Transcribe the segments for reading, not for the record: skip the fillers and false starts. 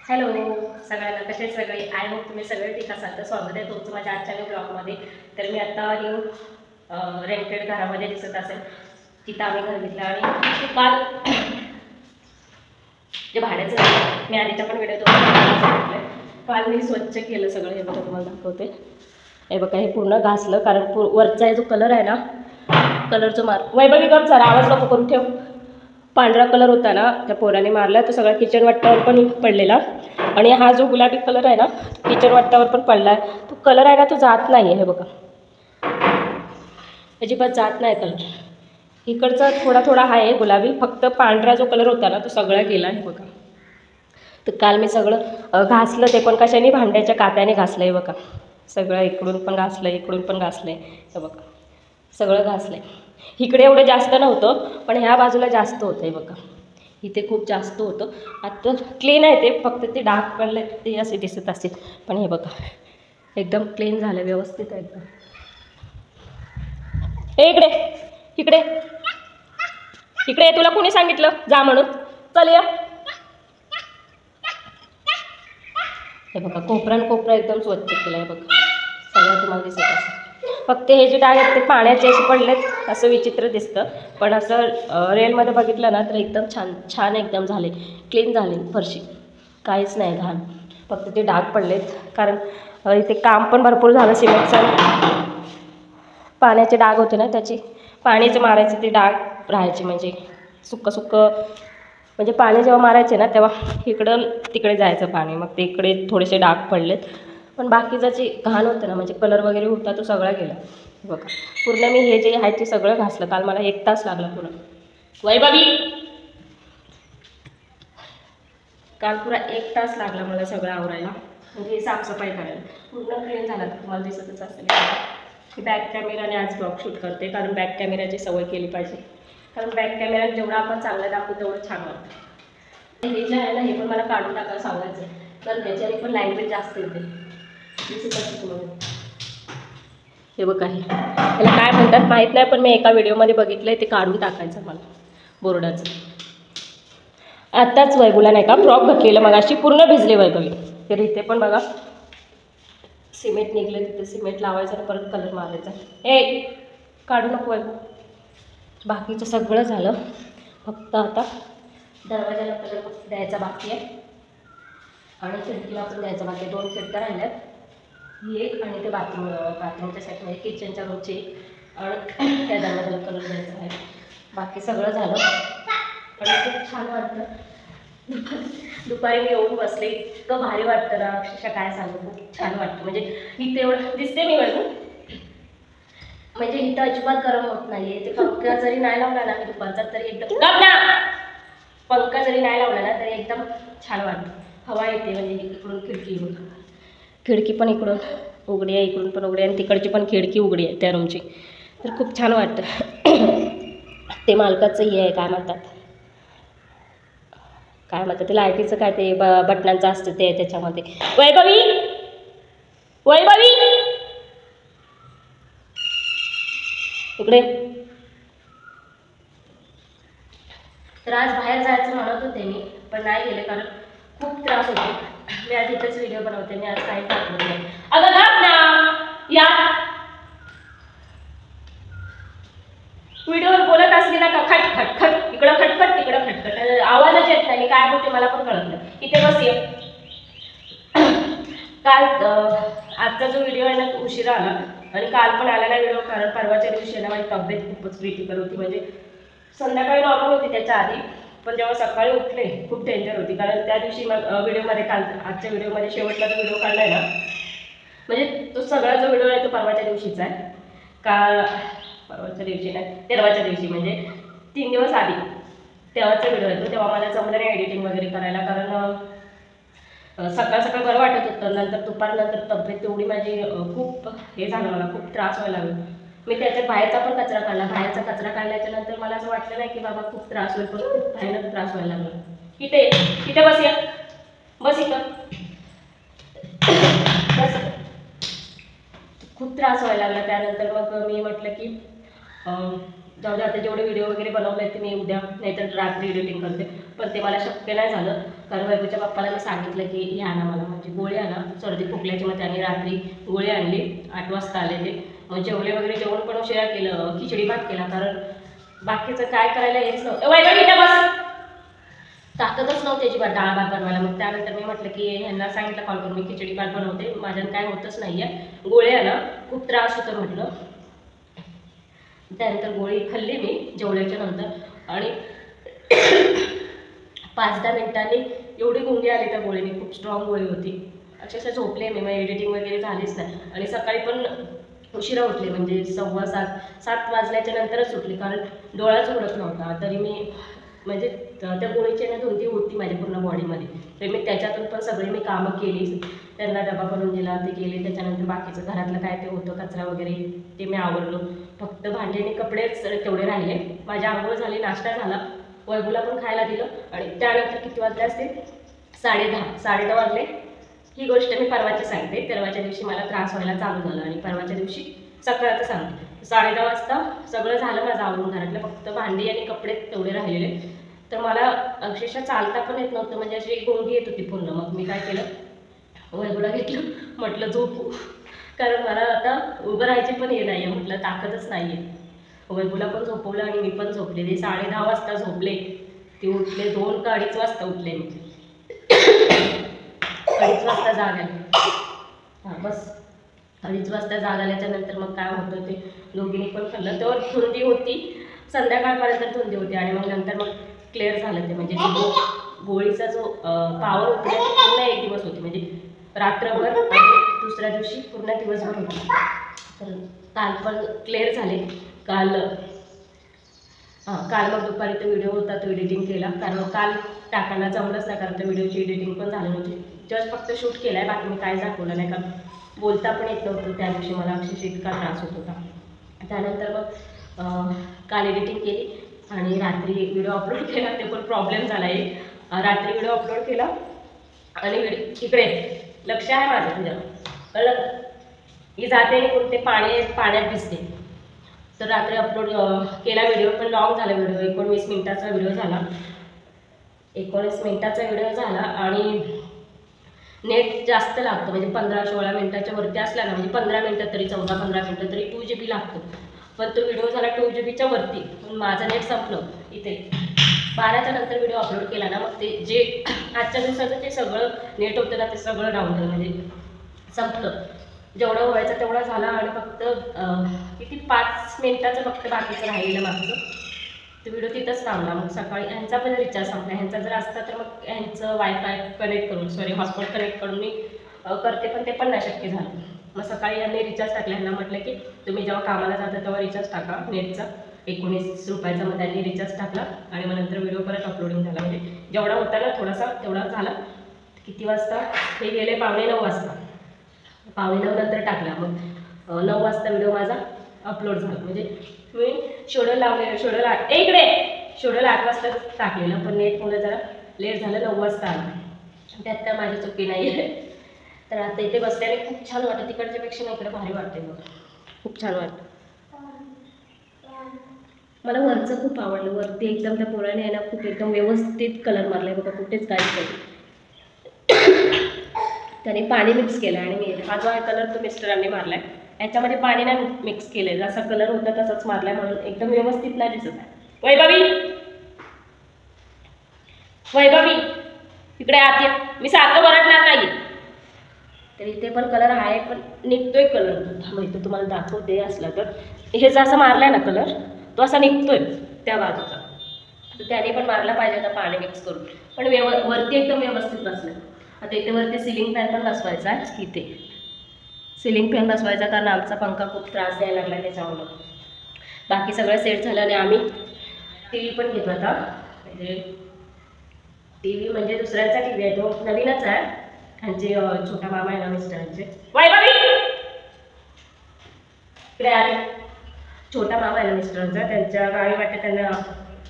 Hello सगळ्यांना, कसे सगळे? आय होप तुम्ही सगळे ठीक असाल. तर स्वागत आहे तुमचं माझ्या आजच्या ब्लॉगमध्ये. तर मी आता न्यू रेंटेड घरामध्ये दिसत असेल, तिथं आम्ही घर घेतलं. आणि काल जे भाड्याचं घर मी आधीच्या पण व्हिडिओ तुम्हाला काल मी स्वच्छ केलं सगळं. हे बघा तुम्हाला दाखवते. हे बघा, हे पूर्ण घासलं कारण वरचा जो कलर आहे ना, कलरचं वैभवी गप जरा आवाज नको करून ठेव. पांढरा कलर होता ना, त्या पोराने मारला तो सगळा किचन वाट्यावर पण पडलेला. आणि हा जो गुलाबी कलर आहे ना, किचन वाट्यावर पण पडला आहे. तो कलर आहे ना, तो जात नाही आहे. हे बघा, अजिबात जात नाही कलर. इकडचा थोडा थोडा आहे गुलाबी, फक्त पांढरा जो कलर होता ना तो सगळा गेला. हे बघा, तर काल मी सगळं घासलं. ते पण कशाने? भांड्याच्या कात्याने घासलं. हे बघा, सगळं इकडून पण घासलं, इकडून पण घासलं. हे बघा, सगळं घासलं. इकडे एवढं जास्त नव्हतं, पण ह्या बाजूला जास्त होतं. हे बघा, इथे खूप जास्त होतं. आता क्लीन आहे ते, फक्त ते डाग पडले ते असे दिसत असतील. पण हे बघा, एकदम क्लीन झालं, व्यवस्थित आहे एकदम. इकडे इकडे इकडे, तुला कोणी सांगितलं जा म्हणून? चल या. हे बघा, कोपरा एकदम स्वच्छ केला आहे. बघा, सगळं तुम्हाला दिसत असेल. फक्त हे जे डाग आहेत ते पाण्याचे असे पडलेत, असं विचित्र दिसतं. पण असं रिअलमध्ये बघितलं ना तर एकदम छान छान एकदम झाले, क्लीन झाले फरशी. काहीच नाही घाण, फक्त ते डाग पडलेत. कारण इथे काम पण भरपूर झालं सिमेंटचं. पाण्याचे डाग होते ना, त्याची पाणीचं मारायचे ते डाग राहायचे. म्हणजे सुक्कं म्हणजे पाणी जेव्हा मारायचे ना तेव्हा इकडं तिकडे जायचं पाणी. मग ते इकडे थोडेसे डाग पडलेत. पण बाकीचं जे घाण होतं ना, म्हणजे कलर वगैरे होता तो सगळा गेला. बघा, पूर्ण मी हे जे आहे ते सगळं घासलं. काल मला 1 तास लागला पूर्ण. वैभवी, काल पुरा 1 तास लागला मला सगळं आवरायला, म्हणजे साफसफाई करायला. पूर्ण क्लीन झाला. तर तुम्हाला दिसतच असेल की बॅक कॅमेराने आज ब्लॉग शूट करते, कारण बॅक कॅमेराची सवय केली पाहिजे. कारण बॅक कॅमेरा जेवढा आपण चांगलं दाखवू तेवढं छान वाटतं. हे जे आहे ना, हे पण मला काढून टाकायला सांगायचं, कारण त्याच्याने पण लँग्वेज जास्त येते. दिसत असते तुम्हाला. हे बघा, हे त्याला काय म्हणतात माहीत नाही, पण मी एका व्हिडिओमध्ये बघितलं आहे ते काढून टाकायचं मला बोर्डाचं. आत्ताच वैभूला नाही का फ्रॉक घातलेलं मग अशी पूर्ण भिजले वैभवी. तर इथे पण बघा सिमेंट निघलं, तिथे सिमेंट लावायचं आणि परत कलर मारायचा. ए काढू नको वैभव. बाकीचं सगळं झालं, फक्त आता दरवाजाला कलर द्यायचा बाकी आहे आणि खिडकीला पण द्यायचा बाकी आहे. 2 खिडक्या राहिल्यात, ही एक आणि ते बाथरूमच्या साईडमध्ये किचनच्या रोजची एक, आणि त्या दरवाजाला कलर द्यायचा आहे. बाकी सगळं झालं. आणि खूप छान वाटतं. दुपारी मी येऊन बसले, इतकं भारी वाटतं ना, अक्षरशः काय सांगू. खूप छान वाटतं. म्हणजे इथे एवढं दिसते मी बघून, म्हणजे इथं अजिबात गरम होत नाही आहे. ते पंखा जरी नाही लावला ना दुपारचा तरी एकदम पंखा जरी नाही लावला ना तरी एकदम छान वाटतं. हवा येते. म्हणजे इकडून खिडकी पण इकडून उघडी आहे, इकडून पण उघडी आहे, आणि तिकडची पण खिडकी उघडी आहे त्या रूमची. तर खूप छान वाटतं. ते मालकाचं हे आहे, काय म्हणतात ते लाईटीचं काय ते बटनांचं असतं ते त्याच्यामध्ये. वैभवी वैभवी इकडे. तर आज बाहेर जायचं म्हणत होते मी, पण नाही गेले कारण खूप त्रास होतो. मी आज इथंच व्हिडिओ बनवते, मी आज काही टाकलं नाही. अगं गप ना या, व्हिडिओवर बोलत असली ना का खट खट खट, इकडं खटखट तिकडं खटखट, आवाजच येत नाही. मी काय बोलते मला पण कळत नाही. इथे बस ये. काल आजचा जो व्हिडिओ आहे ना तो उशिरा आला, आणि काल पण आला नाही व्हिडिओ, कारण परवाच्या दिवशी ना माझी तब्येत खूपच क्रिटिकल होती. म्हणजे संध्याकाळी नॉर्मल होती त्याच्या आधी, पण जेव्हा सकाळी उठले खूप डेंजर होती. कारण त्या दिवशी मग व्हिडिओमध्ये आजच्या व्हिडिओमध्ये शेवटला जो व्हिडिओ काढला आहे ना, म्हणजे तो सगळा जो व्हिडिओ आहे तो परवाच्या दिवशीचा आहे. का परवाच्या दिवशी नाही, तेरवाच्या दिवशी, म्हणजे 3 दिवस आधी तेव्हाचा व्हिडिओ येतो. तेव्हा मला जमलं नाही एडिटिंग वगैरे करायला, कारण सकाळ सकाळ बरं वाटत होतं. नंतर दुपारनंतर तब्येत तेवढी माझी खूप हे झालं, मला खूप त्रास व्हायला लागला. मी त्याच्यात बाहेरचा पण कचरा काढला. बाहेरचा कचरा काढल्याच्या नंतर मला असं वाटलं नाही की बाबा खूप त्रास होईल, पण खूप भयानक त्रास व्हायला लागला. इथे बस या, बस इथं बस. खूप त्रास व्हायला लागला. त्यानंतर मग मी म्हटलं की जाऊ दे, आता जेवढे व्हिडिओ वगैरे बनवले ते मी उद्या नाहीतर रात्री एडिटिंग करते, पण ते मला शक्य नाही झालं. कारण वैभवच्या पप्पाला मी सांगितलं की हे आणा मला, म्हणजे गोळी आणा सर्दी खोकल्याची. मग त्याने रात्री गोळी आणली, 8 वाजता आले ते. मग जेवले वगैरे, जेवण पण उशिरा केलं, खिचडी भात केला, कारण बाकीचं काय करायला हेच नव्हतं. वैभव इथं बस, ताकदच नव्हती अजिबात डाळ भात बनवायला. मग त्यानंतर मी म्हटलं की ह्यांना सांगितलं कॉल करून, मी खिचडी भात बनवते, माझ्यानं काय होतच नाही आहे, गोळी आणा, खूप त्रास होतो म्हटलं. त्यानंतर गोळी खाल्ली मी जेवल्याच्या नंतर, आणि 5-10 मिनिटांनी एवढी गुंगी आली त्या गोळीने, खूप स्ट्रॉंग गोळी होती. अक्षरशः झोपले मी, मग एडिटिंग वगैरे झालीच नाही. आणि सकाळी पण उशिरा उठले, म्हणजे 7:15 वाजल्याच्या नंतरच उठले, कारण डोळाच उघडत नव्हता. तरी मी म्हणजे त्या गोळीची ना धुंदी होती माझ्या पूर्ण बॉडीमध्ये, तर मी त्याच्यातून पण सगळी मी कामं केली. त्यांना डबा करून दिला, ते केले. त्याच्यानंतर बाकीचं घरातलं काय ते होतं कचरा वगैरे ते मी आवरलो. फक्त भांडे आणि कपडेच तेवढे राहिले. माझी आंघोळ झाली, नाश्ता झाला, वैभवला पण खायला दिलं. आणि त्यानंतर किती वाजले असतील, 10:30 वाजले. ही गोष्ट मी परवाची सांगते. परवाच्या दिवशी मला त्रास व्हायला चालू झाला, आणि परवाच्या दिवशी सकाळचं सांगते. 10:30 वाजता सगळं झालं माझं आवरून घरातलं, फक्त भांडी आणि कपडे तेवढे राहिलेले. तर मला अक्षरशः चालता पण येत नव्हतं, म्हणजे अशी गोंगी येत होती पूर्ण. मग मी काय केलं, वैभवला घेतलं, म्हटलं झोपू, कारण मला आता उभं राहायची पण हे नाही आहे, म्हटलं ताकदच नाही आहे. वैभवला पण झोपवलं आणि मी पण झोपले. ते 10:30 वाजता झोपले, ते उठले 2 का 2:30 वाजता उठले मी. 2:30 वाजता जाग आली. हां बस 2:30 वाजता जाग आल्याच्या नंतर मग काय होतं, ते दोघींनी पण खाल्लं. तेव्हा धुंदी होती, संध्याकाळपर्यंत धुंदी होती. आणि मग नंतर मग क्लिअर झालं ते, म्हणजे गोळीचा जो पावर होती ते पूर्ण 1 दिवस होती, म्हणजे रात्रभर आणि दुसऱ्या दिवशी पूर्ण दिवसभर होती. तर काल पण क्लिअर झाले. काल मग दुपारी तो व्हिडिओ होता, तो एडिटिंग केला, कारण काल टाकायला जमलंच नाही, कारण त्या व्हिडिओची एडिटिंग पण झाली नव्हती. जस्ट फक्त शूट केला आहे, बाकी मी काय दाखवलं नाही, कारण बोलता पण येत नव्हतं त्या दिवशी मला, अक्षरशः इतका त्रास होत होता. त्यानंतर मग काल एडिटिंग केली आणि रात्री व्हिडिओ अपलोड केला. ते पण प्रॉब्लेम झाला एक, रात्री व्हिडिओ अपलोड केला आणि इकडे लक्ष आहे माझं तुझ्या, कळलं, मी जाते आणि कोणते पाण्यात दिसते. तर रात्री अपलोड केला व्हिडिओ, पण लॉंग झाला व्हिडिओ, 19 मिनिटाचा व्हिडिओ झाला. 19 मिनिटाचा व्हिडिओ झाला आणि नेट जास्त लागतं, म्हणजे 15-16 मिनिटाच्या वरती असला ना, म्हणजे 15 मिनिटं तरी, 14-15 मिनिटं तरी 2 GB लागतो. पण तो व्हिडिओ झाला 2 GBच्या वरती, पण माझं नेट संपलं इथे. 12च्या नंतर व्हिडिओ अपलोड केला ना, मग ते जे आजच्या दिवसाचं ते सगळं नेट होतं ना, ते सगळं डाऊन झालं, म्हणजे संपलं. जेवढं व्हायचं तेवढा झाला. आणि फक्त किती 5 मिनिटाचं फक्त बाकीचं राहिलेलं मागचं, तो व्हिडिओ तिथंच थांबला. मग सकाळी ह्यांचा पण रिचार्ज संपला. ह्यांचा जर असता तर मग ह्यांचं वायफाय कनेक्ट करून, हॉटस्पॉट कनेक्ट करून मी करते, पण ते पण नाही शक्य झालं. मग सकाळी यांनी रिचार्ज टाकला. ह्यांना म्हटलं की तुम्ही जेव्हा कामाला जाता तेव्हा रिचार्ज टाका नेटचा, 19 रुपयाचा. मग त्यांनी रिचार्ज टाकला आणि मग नंतर व्हिडिओ परत अपलोडिंग झाला, म्हणजे जेवढा होता ना थोडासा तेवढा झाला. किती वाजता हे गेले, 8:45 वाजता, 8:45 नंतर टाकला. मग 9 वाजता व्हिडिओ माझा अपलोड झाला. म्हणजे मी शेड्यूल लावलेलं, शेड्यूल 8 वाजता टाकलेलं, पण नेटमुळे जरा लेट झालं, 9 वाजता आला. त्यात तर माझी चुकी नाही आहे. तर आता इथे बसल्याने खूप छान वाटतं, तिकडच्या पेक्षा ना इकडे भारी वाटते, बघ खूप छान वाटतं. मला वरचं खूप आवडलं, वरती एकदम त्या पोराने आहे ना खूप एकदम व्यवस्थित कलर मारला आहे बघा, कुठेच काहीच नाही. त्याने पाणी मिक्स केलं आणि मी हा जो आहे कलर तो मिस्टरांनी मारला आहे, याच्यामध्ये पाणी नाही मिक्स केलं आहे, जसा कलर होता तसाच मारला आहे, म्हणून एकदम व्यवस्थित नाही दिसत आहे. वैभवी इकडे आत ये, मी सारखं वरडणार नाही. तर इथे पण कलर आहे, पण निघतोय कलर, माहिती तुम्हाला दाखवते असला तर. हे जसं मारलाय ना कलर तो असा निघतोय त्या बाजूचा, तर त्याने पण मारला पाहिजे होता पाणी मिक्स करून, पण वरती एकदम व्यवस्थित बसलं. आता इथे वरती सिलिंग फॅन पण बसवायचा आहे, इथे सिलिंग फॅन बसवायचा, कारण आमचा पंखा खूप त्रास द्यायला लागला त्याच्यामुळं. बाकी सगळं सेट झालं आणि आम्ही टी व्ही पण घेतो आता, म्हणजे टी व्ही म्हणजे दुसऱ्यांचा टी व्ही आहे, तो नवीनच आहे. त्यांचे छोटा मामा आहे ना मिस्टरांचे, इकडे आले, छोटा मामा आहे ना मिस्टरांचा, त्यांच्या गावी वाटतं त्यांना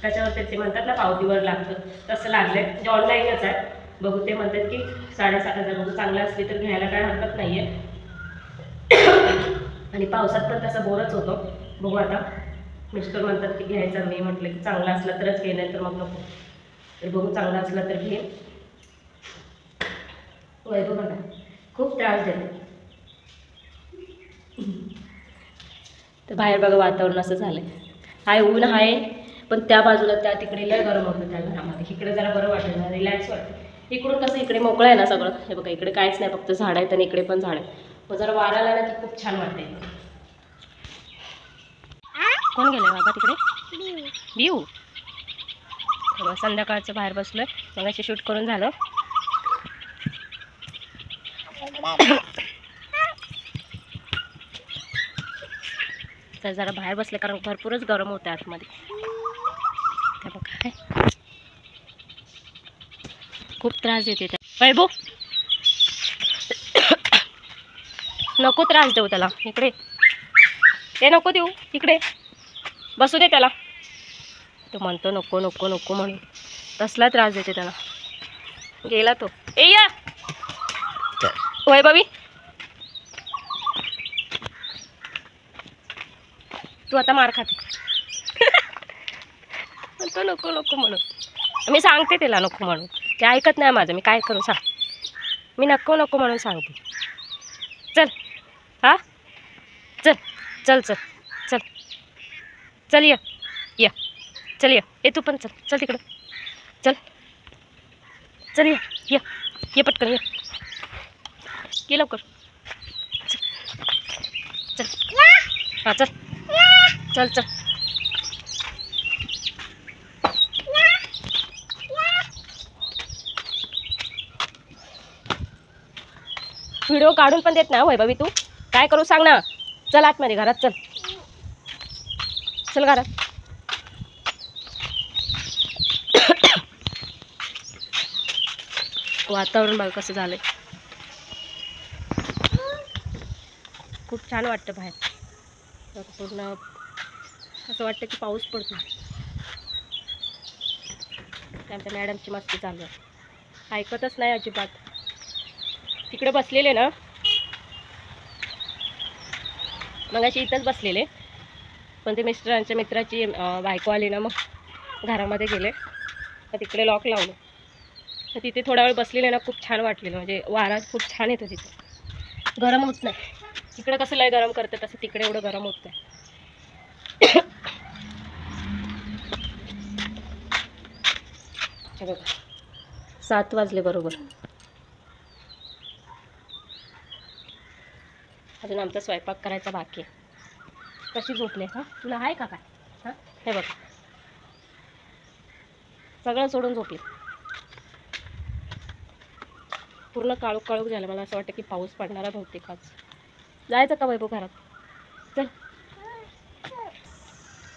त्याच्यावर ते म्हणतात ना पावतीवर लागतं, तसं लागलं आहे. म्हणजे ऑनलाईनच आहे, बघू. ते म्हणतात की 7,500 बघू, चांगलं असली तर घ्यायला काय हरकत नाही आहे. आणि पावसात पण तसा बोरच होतो, बघू आता. मिस्टर म्हणतात की घ्यायचं, मी म्हटलं की चांगला असला तरच घे, नाही तर मग नको. तर बघू, चांगला असला तर घे. वैभव बघा खूप त्रास देते. तर बाहेर बघा वातावरण असं झालंय. हाय ऊन आहे, पण त्या बाजूला त्या तिकडे लय गरम होतं त्या घरामध्ये. इकडे जरा बरं वाटतं ना, रिलॅक्स वाटतं. इकडून कसं इकडे मोकळं आहे ना सगळं. हे बघा इकडे काहीच नाही, फक्त झाड आहेत आणि इकडे पण झाड आहे. मग जरा वारा आला ना की खूप छान वाटतंय. कोण गेलंय बाबा तिकडे? बिऊ. संध्याकाळचं बाहेर बसलोय. मग अशी शूट करून झालं. तर जरा बाहेर बसले कारण भरपूरच गरम होतं आतमध्ये. त्या बघा खूप त्रास देते त्या. वैभव नको त्रास देऊ त्याला. इकडे ते नको देऊ, इकडे बसू दे त्याला. तो म्हणतो नको नको नको म्हणून. तसला त्रास देते त्याला. गेला तो. ए या वैभवी, तू आता मार खाते. म्हणतो नको नको म्हणून. मी सांगते त्याला नको म्हणून. ते ऐकत नाही माझं. मी काय करू सांग. मी नको नको म्हणून सांगते. चल हा चल चल चल चल चल ये ये चल ये तू पण चल. चल तिकडं चल. चल ये ये पटकन ये लवकर. चल हां चल चल चल. व्हिडिओ काढून पण देत ना वैभवी तू. काय करू सांग ना. चल आतमध्ये घरात चल. चल घरात. वातावरण बघ कसं झालंय. खूप छान वाटतं बाहेर. पूर्ण असं वाटतं की पाऊस पडतो. आमच्या मॅडमची मस्ती चालू आहे. ऐकतच नाही अजिबात. तिकडे बसलेले ना, मग अशी इथंच बसलेले, पण ते मिस्टरांच्या मित्राची बायको आली ना, मग घरामध्ये गेले. तर तिकडे लॉक लावलं. तर तिथे थोडा वेळ बसलेले ना, खूप छान वाटलेलं. म्हणजे वारा खूप छान येतो तिथे. गरम होत नाही. इकडे कसं लय गरम करतं, तसं तिकडे एवढं गरम होत नाही. 7 वाजले बरोबर. अजून आमचा स्वयंपाक करायचा बाकी आहे. कशी झोपले हां, तुला आहे का काय? हां हे बघ सगळं सोडून झोपले. पूर्ण काळोख काळोख झालं. मला असं वाटतं की पाऊस पडणारा बहुतेक आज. जायचं का वैभव घरात? चल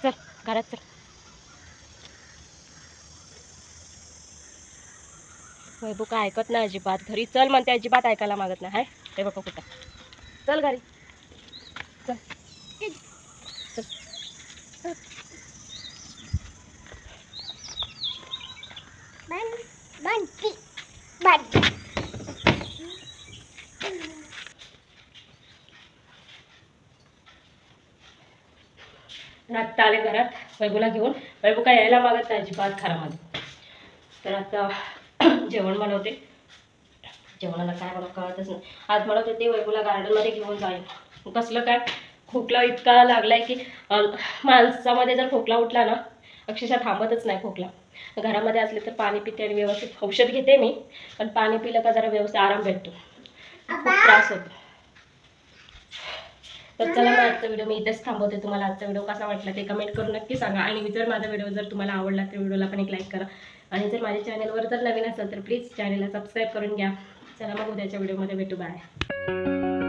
चल घरात चल. वैभव काय ऐकत नाही अजिबात. घरी चल म्हणते, अजिबात ऐकायला मागत नाही. हाय हे बघा कुठं. चल घरी चल चल. आत्ता आले घरात वैभवला घेऊन. वैभव काय यायला मागत नाही अजिबात घरामध्ये. तर आता जेवण बनवते. जेवणाला काय बनव कळतच नाही. आज म्हणत होते वैभवला गार्डनमध्ये घेऊन जाईल. कसलं काय खोकला इतका लागलाय की माणसामध्ये जर खोकला उठला ना, अक्षरशः थांबतच नाही खोकला. घरामध्ये असले तर पाणी पिते आणि व्यवस्थित औषध घेते मी, पण पाणी पिलं का जरा व्यवस्थित आराम भेटतो. खूप त्रास होतो. तर चला मग आजचा व्हिडिओ मी इथेच थांबवते. तुम्हाला आजचा व्हिडिओ कसा वाटला ते कमेंट करून नक्की सांगा. आणि जर माझा व्हिडिओ जर तुम्हाला आवडला तर व्हिडिओला पण एक लाईक करा. आणि जर माझ्या चॅनलवर जर नवीन असेल तर प्लीज चॅनलला सबस्क्राईब करून घ्या. चला मग उद्याच्या व्हिडिओमध्ये भेटू. बाय.